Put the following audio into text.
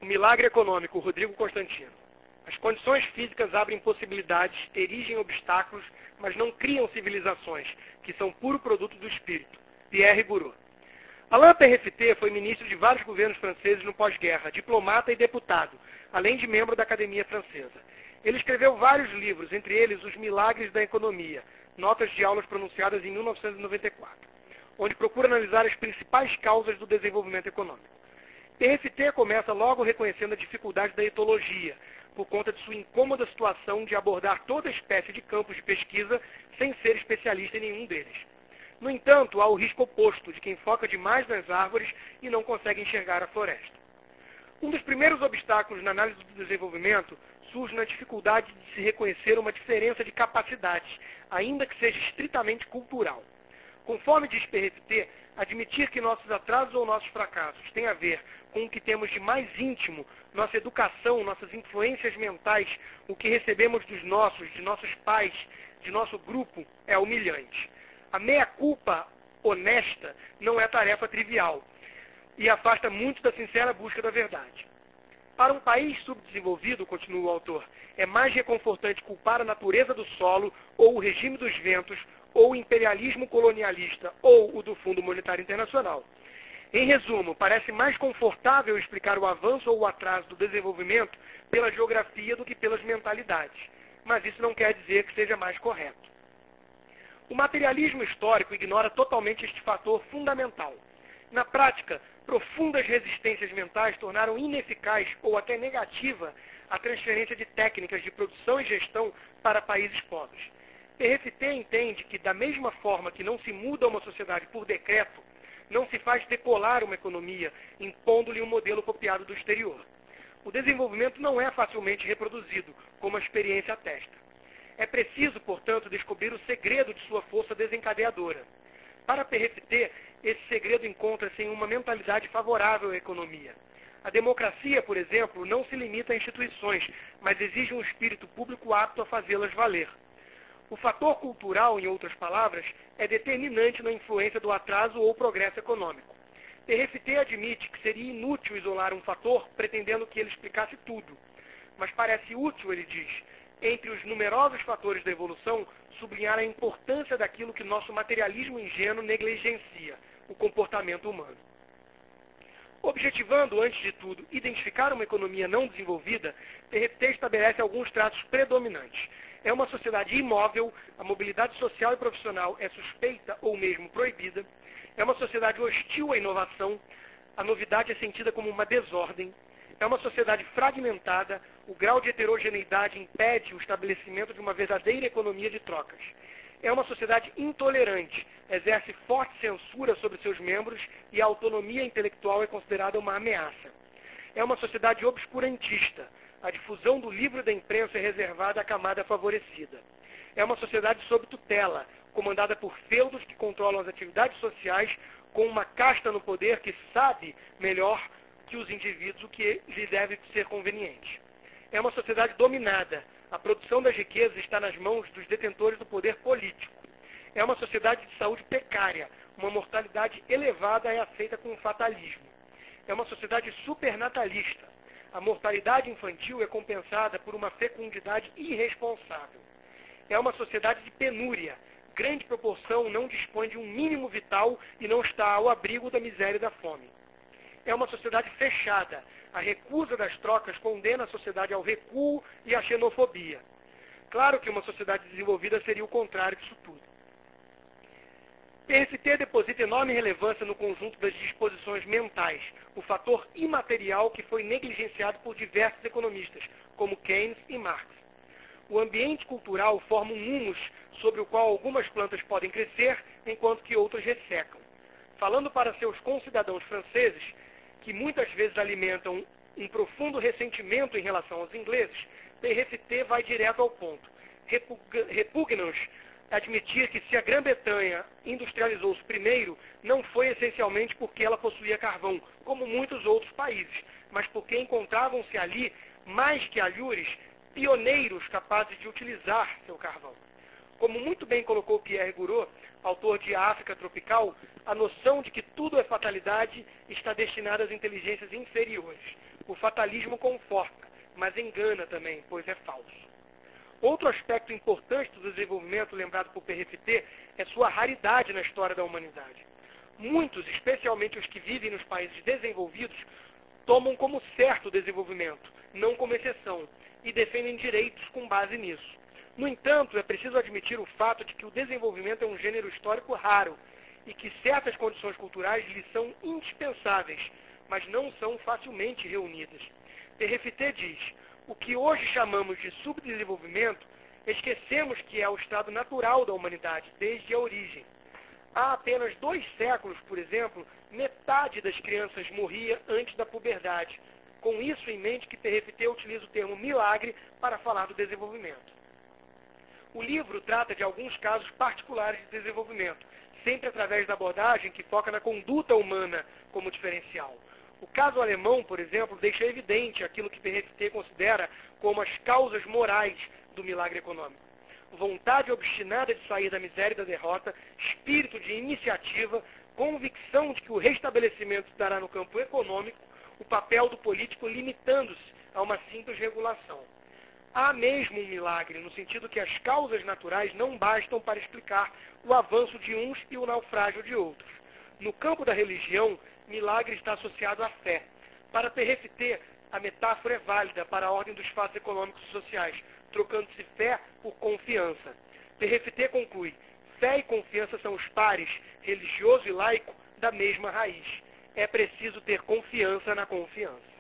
O milagre econômico, Rodrigo Constantino. As condições físicas abrem possibilidades, erigem obstáculos, mas não criam civilizações, que são puro produto do espírito. Pierre Gouraud. Alain Peyrefitte foi ministro de vários governos franceses no pós-guerra, diplomata e deputado, além de membro da Academia Francesa. Ele escreveu vários livros, entre eles Os Milagres da Economia, notas de aulas pronunciadas em 1994, onde procura analisar as principais causas do desenvolvimento econômico. Peyrefitte começa logo reconhecendo a dificuldade da etologia, por conta de sua incômoda situação de abordar toda espécie de campos de pesquisa sem ser especialista em nenhum deles. No entanto, há o risco oposto, de quem foca demais nas árvores e não consegue enxergar a floresta. Um dos primeiros obstáculos na análise do desenvolvimento surge na dificuldade de se reconhecer uma diferença de capacidades, ainda que seja estritamente cultural. Conforme diz Peyrefitte, admitir que nossos atrasos ou nossos fracassos têm a ver com o que temos de mais íntimo, nossa educação, nossas influências mentais, o que recebemos de nossos pais, de nosso grupo, é humilhante. A meia-culpa honesta não é tarefa trivial e afasta muito da sincera busca da verdade. Para um país subdesenvolvido, continua o autor, é mais reconfortante culpar a natureza do solo, ou o regime dos ventos, ou o imperialismo colonialista, ou o do Fundo Monetário Internacional. Em resumo, parece mais confortável explicar o avanço ou o atraso do desenvolvimento pela geografia do que pelas mentalidades. Mas isso não quer dizer que seja mais correto. O materialismo histórico ignora totalmente este fator fundamental. Na prática, profundas resistências mentais tornaram ineficaz ou até negativa a transferência de técnicas de produção e gestão para países pobres. Peyrefitte entende que, da mesma forma que não se muda uma sociedade por decreto, não se faz decolar uma economia impondo-lhe um modelo copiado do exterior. O desenvolvimento não é facilmente reproduzido, como a experiência atesta. É preciso, portanto, descobrir o segredo de sua força desencadeadora. Para Peyrefitte, esse segredo encontra-se em uma mentalidade favorável à economia. A democracia, por exemplo, não se limita a instituições, mas exige um espírito público apto a fazê-las valer. O fator cultural, em outras palavras, é determinante na influência do atraso ou progresso econômico. Peyrefitte admite que seria inútil isolar um fator pretendendo que ele explicasse tudo. Mas parece útil, ele diz, entre os numerosos fatores da evolução, sublinhar a importância daquilo que nosso materialismo ingênuo negligencia, o comportamento humano. Objetivando, antes de tudo, identificar uma economia não desenvolvida, Peyrefitte estabelece alguns traços predominantes. É uma sociedade imóvel, a mobilidade social e profissional é suspeita ou mesmo proibida, é uma sociedade hostil à inovação, a novidade é sentida como uma desordem, é uma sociedade fragmentada, o grau de heterogeneidade impede o estabelecimento de uma verdadeira economia de trocas. É uma sociedade intolerante, exerce forte censura sobre seus membros e a autonomia intelectual é considerada uma ameaça. É uma sociedade obscurantista, a difusão do livro da imprensa é reservada à camada favorecida. É uma sociedade sob tutela, comandada por feudos que controlam as atividades sociais, com uma casta no poder que sabe melhor que os indivíduos o que lhe deve ser conveniente. É uma sociedade dominada. A produção das riquezas está nas mãos dos detentores do poder político. É uma sociedade de saúde precária. Uma mortalidade elevada é aceita com fatalismo. É uma sociedade supernatalista. A mortalidade infantil é compensada por uma fecundidade irresponsável. É uma sociedade de penúria. Grande proporção não dispõe de um mínimo vital e não está ao abrigo da miséria e da fome. É uma sociedade fechada. A recusa das trocas condena a sociedade ao recuo e à xenofobia. Claro que uma sociedade desenvolvida seria o contrário disso tudo. Peyrefitte deposita enorme relevância no conjunto das disposições mentais, o fator imaterial que foi negligenciado por diversos economistas, como Keynes e Marx. O ambiente cultural forma um humus sobre o qual algumas plantas podem crescer, enquanto que outras ressecam. Falando para seus concidadãos franceses, que muitas vezes alimentam um profundo ressentimento em relação aos ingleses, Peyrefitte vai direto ao ponto. Repugna-os admitir que se a Grã-Bretanha industrializou-se primeiro, não foi essencialmente porque ela possuía carvão, como muitos outros países, mas porque encontravam-se ali, mais que alhures, pioneiros capazes de utilizar seu carvão. Como muito bem colocou Pierre Gouraud, autor de A África Tropical, a noção de que tudo é fatalidade está destinada às inteligências inferiores. O fatalismo conforta, mas engana também, pois é falso. Outro aspecto importante do desenvolvimento lembrado por PRFT é sua raridade na história da humanidade. Muitos, especialmente os que vivem nos países desenvolvidos, tomam como certo o desenvolvimento, não como exceção, e defendem direitos com base nisso. No entanto, é preciso admitir o fato de que o desenvolvimento é um gênero histórico raro e que certas condições culturais lhe são indispensáveis, mas não são facilmente reunidas. PRFT diz: o que hoje chamamos de subdesenvolvimento, esquecemos que é o estado natural da humanidade, desde a origem. Há apenas 2 séculos, por exemplo, metade das crianças morria antes da puberdade. Com isso em mente que PRFT utiliza o termo milagre para falar do desenvolvimento. O livro trata de alguns casos particulares de desenvolvimento, sempre através da abordagem que foca na conduta humana como diferencial. O caso alemão, por exemplo, deixa evidente aquilo que PRFT considera como as causas morais do milagre econômico. Vontade obstinada de sair da miséria e da derrota, espírito de iniciativa, convicção de que o restabelecimento dará no campo econômico o papel do político limitando-se a uma simples regulação. Há mesmo um milagre, no sentido que as causas naturais não bastam para explicar o avanço de uns e o naufrágio de outros. No campo da religião, milagre está associado à fé. Para PRFT, a metáfora é válida para a ordem dos fatos econômicos e sociais, trocando-se fé por confiança. PRFT conclui: fé e confiança são os pares, religioso e laico, da mesma raiz. É preciso ter confiança na confiança.